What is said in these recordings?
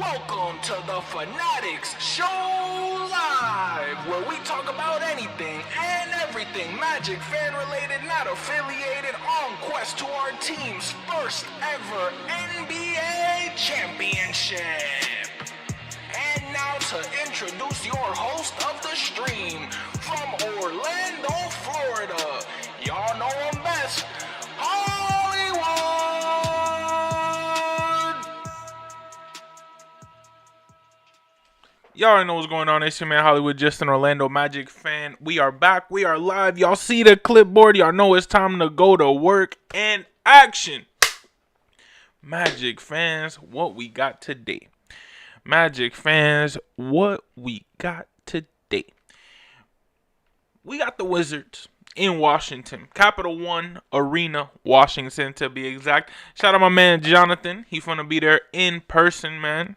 Welcome to the Fannattics Show Live, where we talk about anything and everything Magic fan related, not affiliated, on quest to our team's first ever NBA championship. And now to introduce your host of the stream, from Orlando, Florida, y'all know him best, Hollywood! Y'all already know what's going on. It's your man Hollywood, just an Orlando Magic fan. We are back. We are live. Y'all see the clipboard. Y'all know it's time to go to work and action. Magic fans, what we got today? Magic fans, what we got today? We got the Wizards in Washington. Capital One Arena, Washington to be exact. Shout out my man Jonathan. He finna be there in person, man.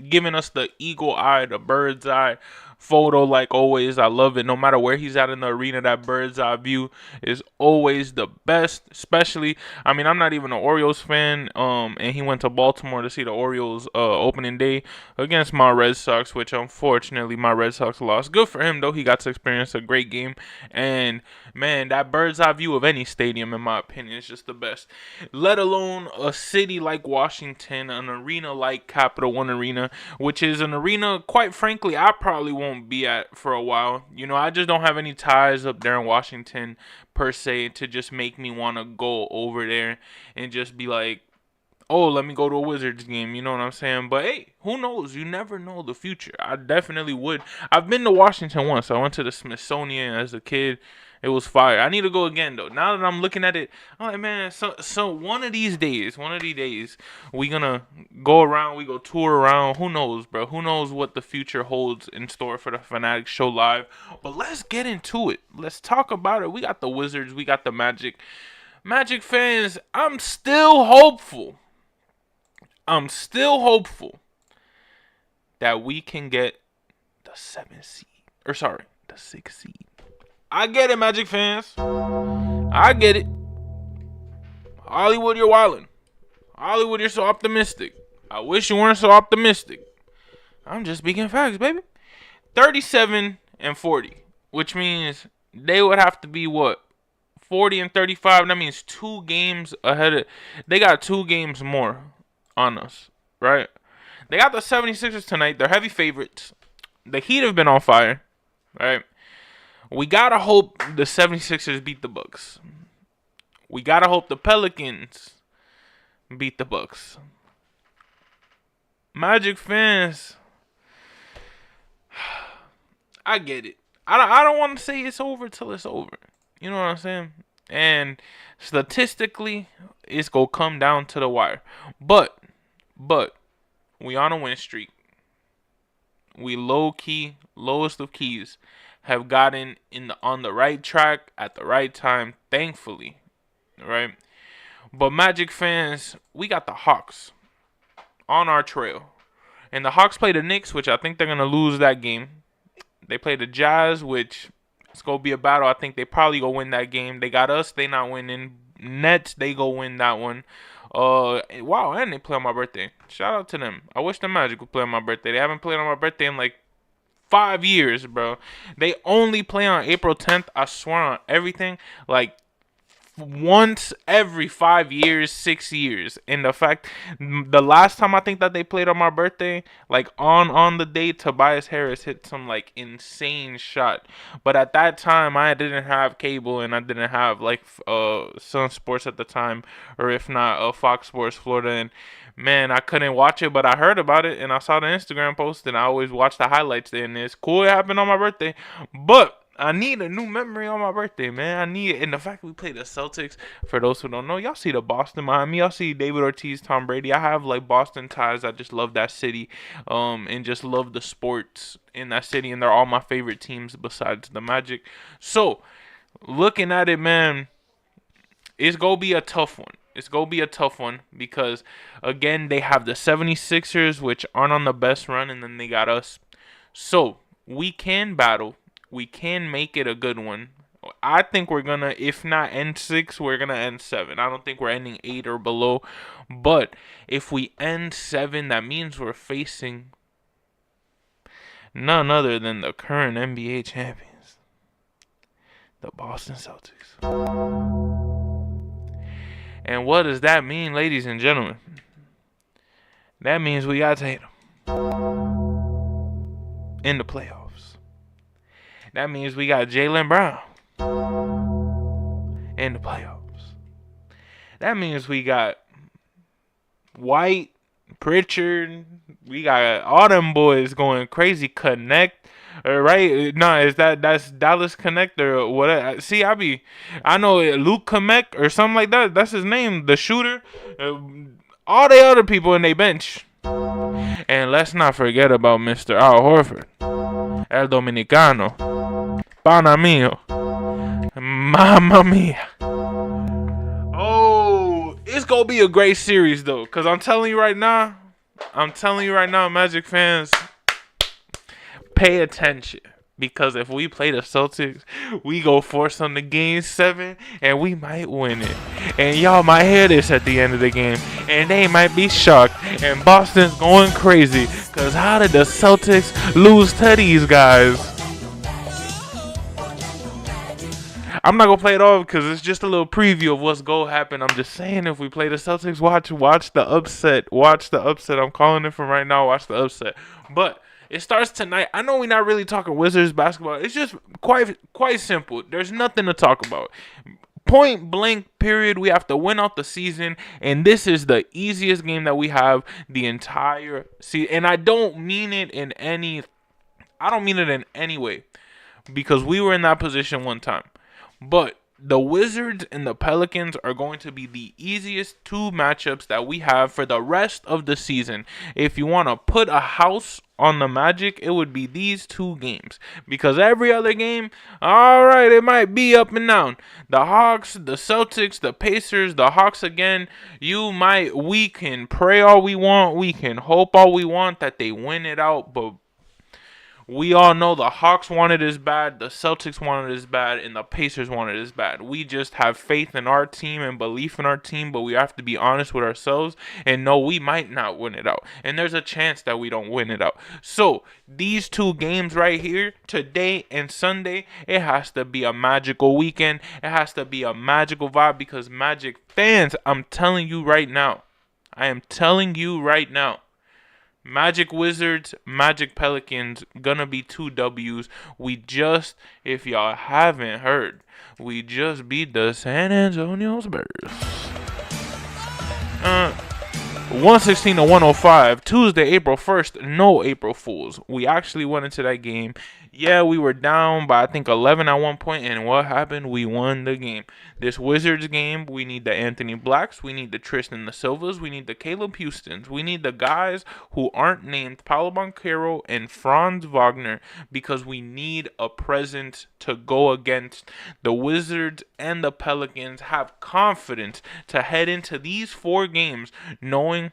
Giving us the eagle eye, the bird's eye photo like always. I love it. No matter where he's at in the arena, that bird's eye view is always the best. Especially, I mean, I'm not even an Orioles fan, and he went to Baltimore to see the Orioles opening day against my Red Sox, which unfortunately my Red Sox lost. Good for him though. He got to experience a great game, and man, that bird's eye view of any stadium, in my opinion, is just the best. Let alone a city like Washington, an arena like Capital One Arena, which is an arena, quite frankly, I probably won't be at for a while. You know, I just don't have any ties up there in Washington, per se, to just make me want to go over there and just be like, oh, let me go to a Wizards game, you know what I'm saying? But hey, who knows? You never know the future. I definitely would. I've been to Washington once. I went to the Smithsonian as a kid. It was fire. I need to go again though. Now that I'm looking at it, I'm like, man, so one of these days, we gonna go around, we go tour around. Who knows, bro? Who knows what the future holds in store for the Fannattics Show Live? But let's get into it. Let's talk about it. We got the Wizards, we got the Magic. Magic fans, I'm still hopeful that we can get the 7th seed. The 6th seed. I get it, Magic fans. I get it. Hollywood, you're wildin'. Hollywood, you're so optimistic. I wish you weren't so optimistic. I'm just speaking facts, baby. 37 and 40, which means they would have to be what? 40 and 35. That means 2 games ahead of. They got 2 games more on us, right? They got the 76ers tonight. They're heavy favorites. The Heat have been on fire, right? We gotta hope the 76ers beat the Bucks. We gotta hope the Pelicans beat the Bucks. Magic fans, I get it. I don't want to say it's over till it's over. You know what I'm saying? And statistically, it's gonna come down to the wire. But we on a win streak. We lowest of keys, have gotten on the right track at the right time, thankfully, right? But Magic fans, we got the Hawks on our trail, and the Hawks play the Knicks, which I think they're gonna lose that game. They play the Jazz, which it's gonna be a battle. I think they probably go win that game. They got us, they not winning. Nets, they go win that one. Wow, and they play on my birthday. Shout out to them. I wish the Magic would play on my birthday. They haven't played on my birthday in like 5 years, bro. They only play on April 10th. I swear on everything. Like once every 5 years, 6 years. And the fact, the last time I think that they played on my birthday, like on the day, Tobias Harris hit some like insane shot. But at that time, I didn't have cable and I didn't have like Sun Sports at the time, or if not Fox Sports Florida. And man, I couldn't watch it, but I heard about it and I saw the Instagram post, and I always watch the highlights there. And it's cool it happened on my birthday, but I need a new memory on my birthday, man. I need it. And the fact we play the Celtics, for those who don't know, y'all see the Boston behind me. Y'all see David Ortiz, Tom Brady. I have like Boston ties. I just love that city, and just love the sports in that city. And they're all my favorite teams besides the Magic. So, looking at it, man, it's going to be a tough one. It's going to be a tough one because, again, they have the 76ers, which aren't on the best run, and then they got us. So, we can battle. We can make it a good one. I think we're gonna, if not end 6, we're gonna end 7. I don't think we're ending 8 or below. But if we end 7, that means we're facing none other than the current NBA champions, the Boston Celtics. And what does that mean, ladies and gentlemen? That means we got Tatum in the playoffs. That means we got Jaylen Brown in the playoffs. That means we got White, Pritchard. We got all them boys going crazy. Connect, right? No, that's Dallas Connect or what? See, I know Luke Connect or something like that. That's his name, the shooter. All the other people in their bench. And let's not forget about Mr. Al Horford, El Dominicano, Pana mío, Mamma mia. Oh, it's gonna be a great series though, cause I'm telling you right now, Magic fans, pay attention. Because if we play the Celtics, we go force on the game 7, and we might win it. And y'all might hear this at the end of the game, and they might be shocked. And Boston's going crazy, because how did the Celtics lose to these guys? I'm not going to play it all because it's just a little preview of what's going to happen. I'm just saying, if we play the Celtics, watch the upset. Watch the upset. I'm calling it from right now. Watch the upset. But it starts tonight. I know we're not really talking Wizards basketball. It's just quite simple. There's nothing to talk about. Point blank, period. We have to win out the season, and this is the easiest game that we have the entire season. And I don't mean it in any way, because we were in that position one time. But the Wizards and the Pelicans are going to be the easiest 2 matchups that we have for the rest of the season. If you want to put a house on the Magic, it would be these 2 games. Because every other game, alright, it might be up and down. The Hawks, the Celtics, the Pacers, the Hawks again, we can pray all we want, we can hope all we want that they win it out, but we all know the Hawks want it as bad, the Celtics want it as bad, and the Pacers want it as bad. We just have faith in our team and belief in our team, but we have to be honest with ourselves and know we might not win it out. And there's a chance that we don't win it out. So, these 2 games right here, today and Sunday, it has to be a magical weekend. It has to be a magical vibe, because Magic fans, I'm telling you right now, Magic Wizards, Magic Pelicans, gonna be 2 W's. If y'all haven't heard, we just beat the San Antonio Spurs. 116-105, Tuesday, April 1st, no April Fools. We actually went into that game. Yeah, we were down by, I think, 11 at one point, and what happened? We won the game. This Wizards game, we need the Anthony Blacks, we need the Tristan the Silvas, we need the Caleb Houstons, we need the guys who aren't named Paolo Banchero and Franz Wagner, because we need a presence to go against the Wizards and the Pelicans. Have confidence to head into these 4 games knowing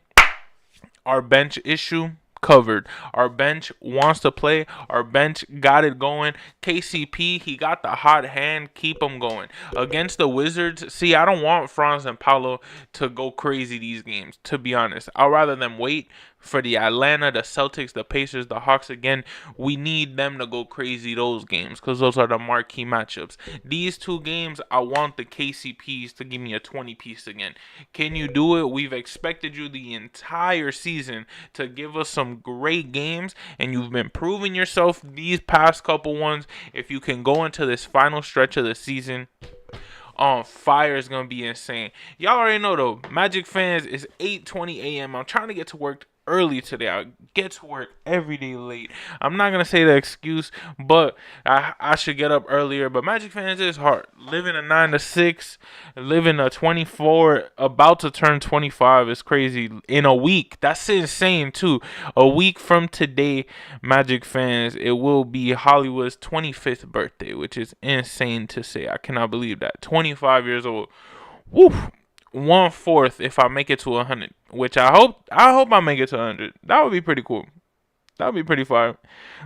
our bench issue covered. Our bench wants to play. Our bench got it going. KCP, he got the hot hand. Keep him going. Against the Wizards, see, I don't want Franz and Paolo to go crazy these games, to be honest. I'd rather them wait for the Atlanta, the Celtics, the Pacers, the Hawks again. We need them to go crazy those games, because those are the marquee matchups. These 2 games, I want the KCPs to give me a 20-piece again. Can you do it? We've expected you the entire season to give us some great games, and you've been proving yourself these past couple ones. If you can go into this final stretch of the season on fire, is gonna be insane. Y'all already know though, Magic fans, it's 8:20 a.m. I'm trying to get to work early today. I get to work every day late. I'm not gonna say the excuse, but I should get up earlier. But Magic fans, is hard. Living a 9 to 6, living a 24, about to turn 25 is crazy in a week. That's insane too. A week from today, Magic fans, it will be Hollywood's 25th birthday, which is insane to say. I cannot believe that. 25 years old. Woo. 1/4 if I make it to 100, which I hope I make it to 100. That would be pretty cool. That would be pretty fire.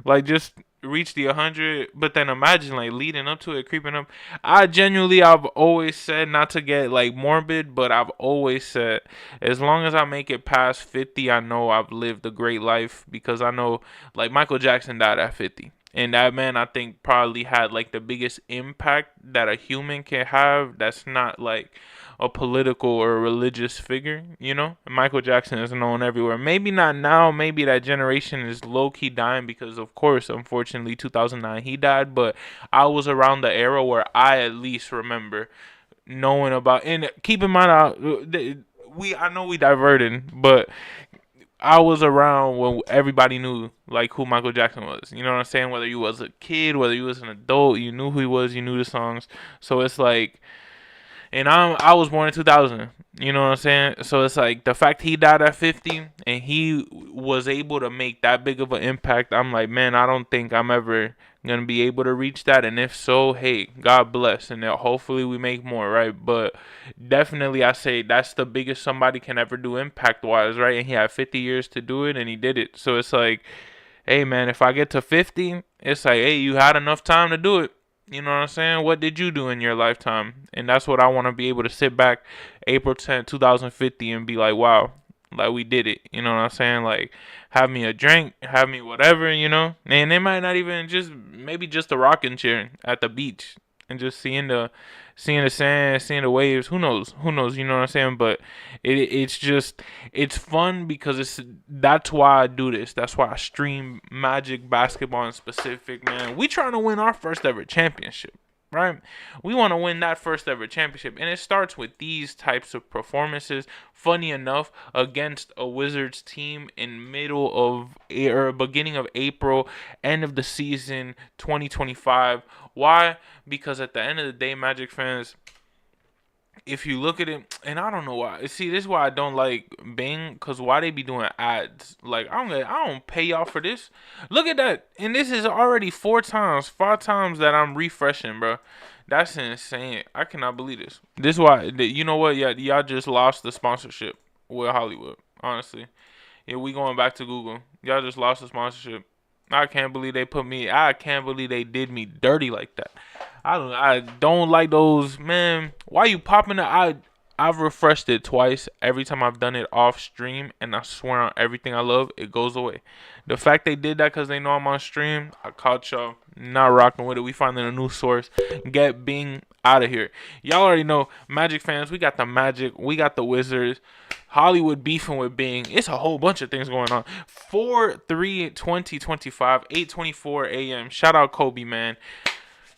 Like, just reach the 100, but then imagine like leading up to it, creeping up. I've always said, not to get like morbid, but I've always said as long as I make it past 50, I know I've lived a great life, because I know like Michael Jackson died at 50. And that man, I think, probably had like the biggest impact that a human can have. That's not like a political or religious figure, you know. Michael Jackson is known everywhere. Maybe not now. Maybe that generation is low key dying because, of course, unfortunately, 2009 he died. But I was around the era where I at least remember knowing about. And keep in mind, I know we diverted, but I was around when everybody knew like who Michael Jackson was. You know what I'm saying? Whether you was a kid, whether you was an adult, you knew who he was. You knew the songs. So it's like, and I was born in 2000. You know what I'm saying? So it's like the fact he died at 50 and he was able to make that big of an impact. I'm like, man, I don't think I'm ever gonna be able to reach that. And if so, hey, God bless, and then hopefully we make more, right? But definitely, I say that's the biggest somebody can ever do impact wise, right? And he had 50 years to do it, and he did it. So it's like, hey, man, if I get to 50, it's like, hey, you had enough time to do it. You know what I'm saying? What did you do in your lifetime? And that's what I want to be able to sit back April 10th, 2050 and be like, wow, like we did it. You know what I'm saying? Like, have me a drink, have me whatever, you know? And it might not even just, maybe just a rocking chair at the beach and just seeing the sand, seeing the waves. Who knows? Who knows? You know what I'm saying? But it's just, it's fun because that's why I do this. That's why I stream Magic basketball in specific, man. We trying to win our first ever championship, right? We want to win that first ever championship, and it starts with these types of performances. Funny enough, against a Wizards team in middle of or beginning of April, end of the season 2025. Why? Because at the end of the day, Magic fans, if you look at it, and I don't know why. See, this is why I don't like Bing, cause why they be doing ads? Like I don't pay y'all for this. Look at that, and this is already 5 times that I'm refreshing, bro. That's insane. I cannot believe this. This is why. You know what? Yeah, y'all just lost the sponsorship with Hollywood. Honestly, yeah, we going back to Google. Y'all just lost the sponsorship. I can't believe they put me. I can't believe they did me dirty like that. I don't like those, man. Why you popping it? I've refreshed it twice. Every time I've done it off stream, and I swear on everything I love, it goes away. The fact they did that because they know I'm on stream, I caught y'all not rocking with it. We finding a new source. Get Bing out of here. Y'all already know, Magic fans. We got the Magic. We got the Wizards. Hollywood beefing with Bing. It's a whole bunch of things going on. 4/3/2025, 8:24 a.m. Shout out Kobe, man.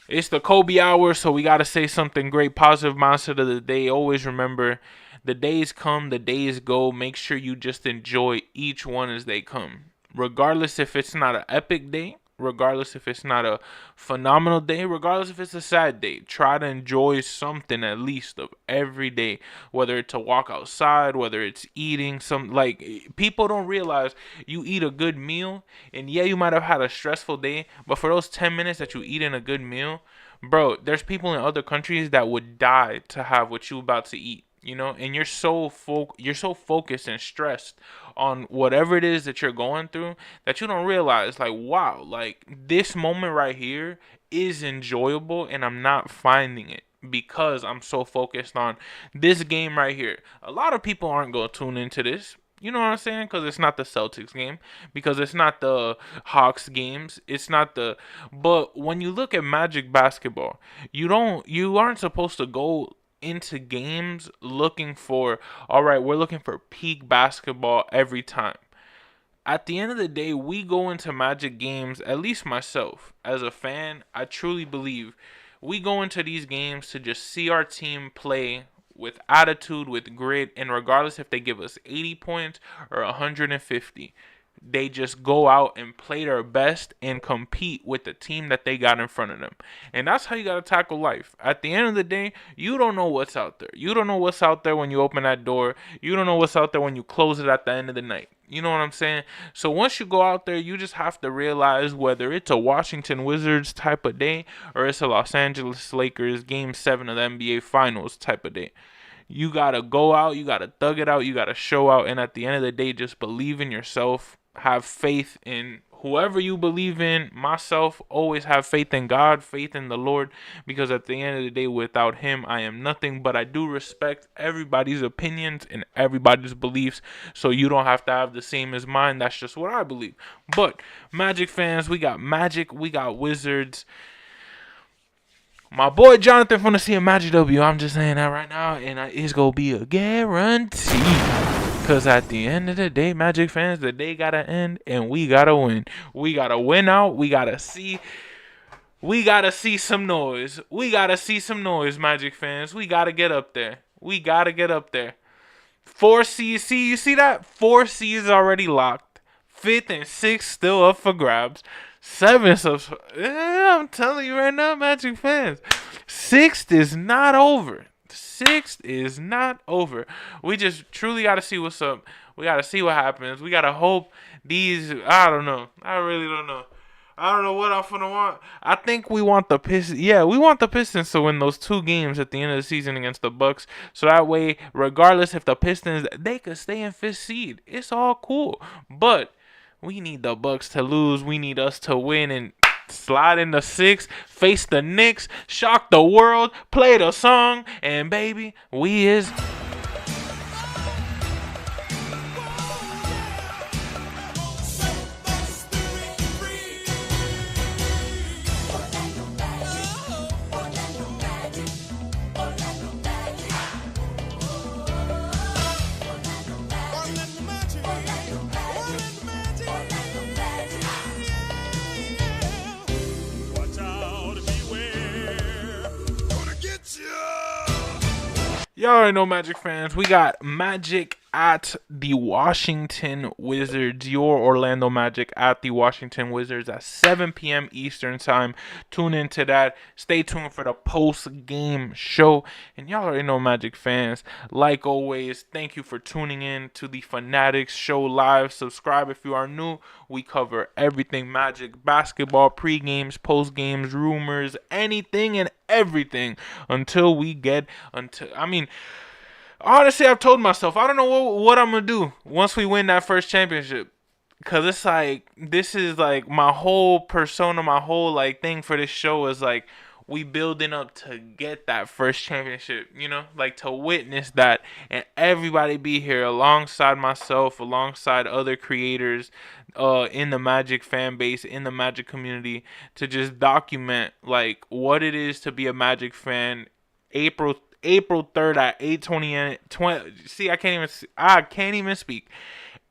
It's the Kobe hour, so we got to say something great. Positive mindset of the day. Always remember, the days come, the days go. Make sure you just enjoy each one as they come. Regardless if it's not an epic day, regardless if it's not a phenomenal day, regardless if it's a sad day, try to enjoy something at least of every day, whether it's a walk outside, whether it's eating some, like, people don't realize you eat a good meal, and yeah, you might have had a stressful day, but for those 10 minutes that you eat in a good meal, bro, there's people in other countries that would die to have what you about to eat. You know, and you're so focused and stressed on whatever it is that you're going through that you don't realize, like, wow, like this moment right here is enjoyable, and I'm not finding it because I'm so focused on this game right here. A lot of people aren't going to tune into this. You know what I'm saying? Because it's not the Celtics game. Because it's not the Hawks games. It's not the. But when you look at Magic basketball, you aren't supposed to go into games looking for, all right, we're looking for peak basketball every time. At the end of the day, we go into Magic games, at least myself, as a fan, I truly believe we go into these games to just see our team play with attitude, with grit, and regardless if they give us 80 points or 150, they just go out and play their best and compete with the team that they got in front of them. And that's how you got to tackle life. At the end of the day, you don't know what's out there. You don't know what's out there when you open that door. You don't know what's out there when you close it at the end of the night. You know what I'm saying? So once you go out there, you just have to realize whether it's a Washington Wizards type of day or it's a Los Angeles Lakers Game 7 of the NBA Finals type of day. You got to go out. You got to thug it out. You got to show out. And at the end of the day, just believe in yourself. Have faith in whoever you believe in, myself, always have faith in God, faith in the Lord, because at the end of the day, without Him, I am nothing. But I do respect everybody's opinions and everybody's beliefs, so you don't have to have the same as mine. That's just what I believe. But Magic fans, we got Magic, we got Wizards. My boy Jonathan finna see a Magic W. I'm just saying that right now, and it's gonna be a guarantee. Cause at the end of the day, Magic fans, the day gotta end, and we gotta win. We gotta win out. We gotta see some noise. We gotta see some noise, Magic fans. We gotta get up there. We gotta get up there. 4C, see, you see that? 4C is already locked. 5th and 6th still up for grabs. 7th, I'm telling you right now, Magic fans. 6th is not over. 6th is not over. We just truly got to see what's up. We got to see what happens. We got to hope these, I don't know. I really don't know. I don't know what I'm gonna want. I think we want the Pistons. Yeah, we want the Pistons to win those 2 games at the end of the season against the Bucks. So that way, regardless if the Pistons, they could stay in 5th seed. It's all cool. But we need the Bucks to lose. We need us to win and slide into 6th, face the Knicks, shock the world, play the song, and baby, we is. Y'all already know, Magic fans. We got Magic at the Washington Wizards. Your Orlando Magic at the Washington Wizards at 7 p.m. Eastern Time. Tune into that. Stay tuned for the post-game show. And y'all already know, Magic fans. Like always, thank you for tuning in to the Fannattics Show Live. Subscribe if you are new. We cover everything Magic, basketball, pre-games, post-games, rumors, anything and everything honestly, I've told myself, I don't know what I'm going to do once we win that first championship. Because it's like, this is like my whole persona, my whole like thing for this show is like, we building up to get that first championship, you know, like to witness that and everybody be here alongside myself, alongside other creators in the Magic fan base, in the Magic community, to just document like what it is to be a Magic fan. April 3rd at 8:20. See, I can't even speak.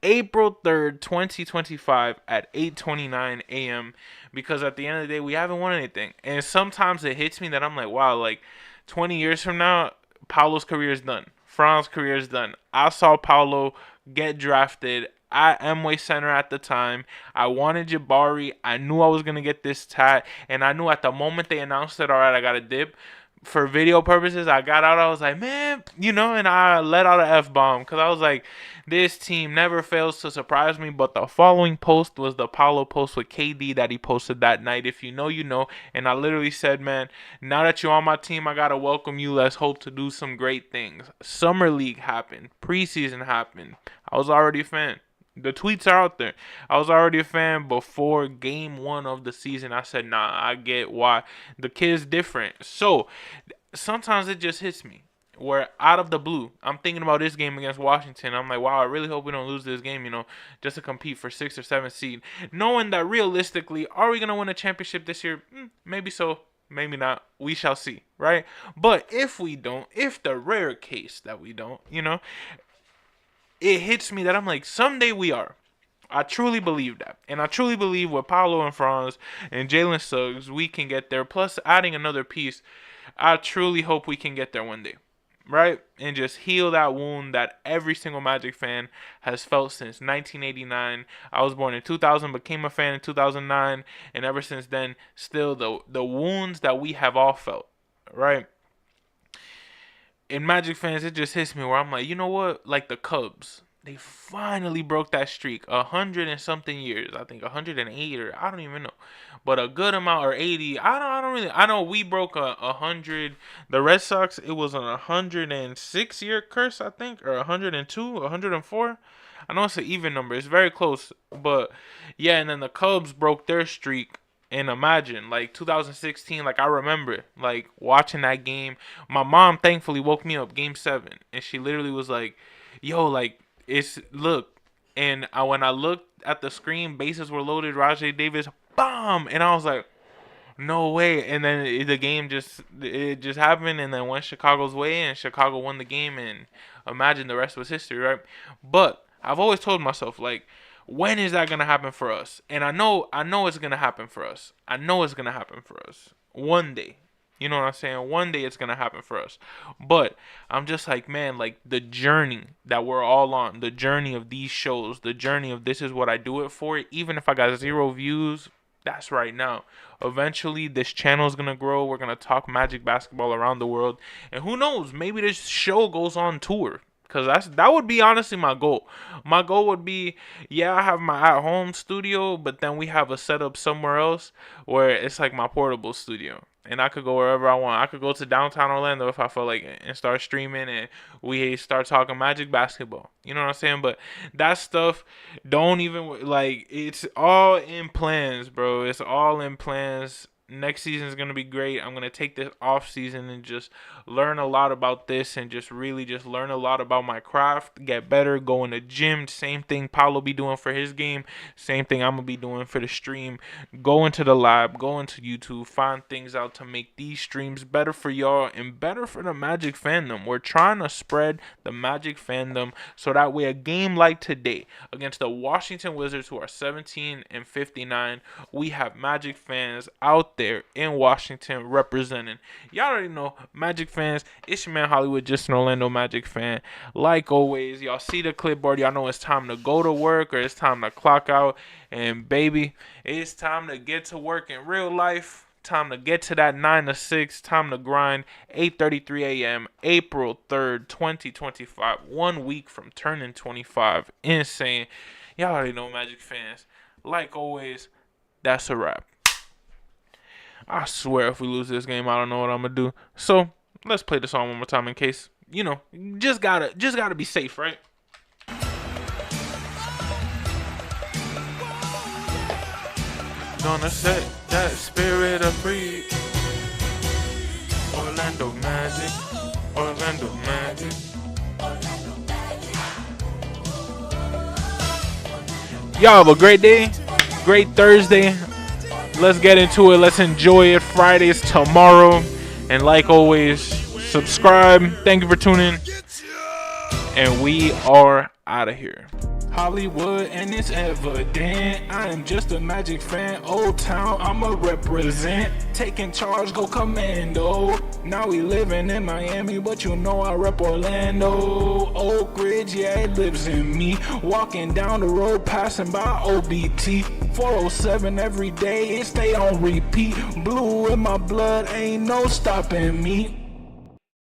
April 3rd, 2025 at 8:29 a.m. because at the end of the day, we haven't won anything. And sometimes it hits me that I'm like, wow, like 20 years from now, Paolo's career is done. Fran's career is done. I saw Paolo get drafted at Amway Center at the time. I wanted Jabari. I knew I was going to get this tat. And I knew at the moment they announced it, all right, I got a dip. For video purposes, I got out. I was like, man, you know, and I let out an F-bomb because I was like, this team never fails to surprise me. But the following post was the Paolo post with KD that he posted that night. If you know, you know. And I literally said, man, now that you're on my team, I got to welcome you. Let's hope to do some great things. Summer League happened. Preseason happened. I was already a fan. The tweets are out there. I was already a fan before game 1 of the season. I said, nah, I get why. The kid's different. So, sometimes it just hits me. Where out of the blue, I'm thinking about this game against Washington. I'm like, wow, I really hope we don't lose this game, you know, just to compete for 6th or 7th seed. Knowing that realistically, are we going to win a championship this year? Maybe so. Maybe not. We shall see, right? But if we don't, if the rare case that we don't, you know, it hits me that I'm like, someday we are. I truly believe that. And I truly believe with Paolo and Franz and Jalen Suggs, we can get there. Plus, adding another piece, I truly hope we can get there one day. Right? And just heal that wound that every single Magic fan has felt since 1989. I was born in 2000, became a fan in 2009. And ever since then, still the wounds that we have all felt. Right? In Magic fans, it just hits me where I'm like, you know what? Like the Cubs, they finally broke that streak. 100 and something years. I think 108 or I don't even know. But a good amount or 80. I don't really. I know we broke 100. The Red Sox, it was a 106 year curse, I think, or 102, 104. I know it's an even number. It's very close. But yeah, and then the Cubs broke their streak. And imagine, like 2016, like I remember, like watching that game. My mom thankfully woke me up, Game 7, and she literally was like, "Yo, like it's look." And when I looked at the screen, bases were loaded. Rajay Davis, bomb, and I was like, no way. And then the game just happened, and then went Chicago's way, and Chicago won the game, and imagine the rest was history, right? But I've always told myself, like, when is that gonna happen for us? And I know it's gonna happen for us. I know it's gonna happen for us one day. You know what I'm saying? One day it's gonna happen for us. But I'm just like, man, like the journey that we're all on, the journey of these shows, the journey of this is what I do it for. Even if I got 0 views, that's right now. Eventually, this channel is gonna grow. We're gonna talk Magic basketball around the world, and who knows? Maybe this show goes on tour. Cause that would be honestly my goal. My goal would be, yeah, I have my at-home studio, but then we have a setup somewhere else where it's like my portable studio, and I could go wherever I want. I could go to downtown Orlando if I feel like it and start streaming, and we start talking Magic basketball. You know what I'm saying? But that stuff don't even like. It's all in plans, bro. It's all in plans. Next season is going to be great. I'm going to take this off season and just learn a lot about this and just really just learn a lot about my craft, get better, go in the gym. Same thing Paulo be doing for his game. Same thing I'm going to be doing for the stream. Go into the lab, go into YouTube, find things out to make these streams better for y'all and better for the Magic fandom. We're trying to spread the Magic fandom so that way a game like today against the Washington Wizards, who are 17-59, we have Magic fans out there in Washington representing. Y'all already know, Magic fans, it's your man Hollywood, just an Orlando Magic fan. Like always, y'all see the clipboard, y'all know it's time to go to work or it's time to clock out, and baby, it's time to get to work in real life. Time to get to that 9 to 6. Time to grind. 8:33 a.m. April 3rd, 2025. 1 week from turning 25. Insane. Y'all already know, Magic fans. Like always, that's a wrap. I swear if we lose this game, I don't know what I'm gonna do. So let's play the song one more time in case, you know, just gotta be safe, right? Gonna set that spirit up free. Orlando Magic, Orlando Magic. Y'all have a great day, great Thursday. Let's get into it. Let's enjoy it. Friday's tomorrow. And like always, subscribe. Thank you for tuning. And we are out of here. Hollywood, and it's evident. I am just a Magic fan. Old Town, I'ma represent. Taking charge, go commando. Now we living in Miami, but you know I rep Orlando. Oak Ridge, yeah, it lives in me. Walking down the road, passing by OBT. 407 every day, it stay on repeat. Blue in my blood, ain't no stopping me.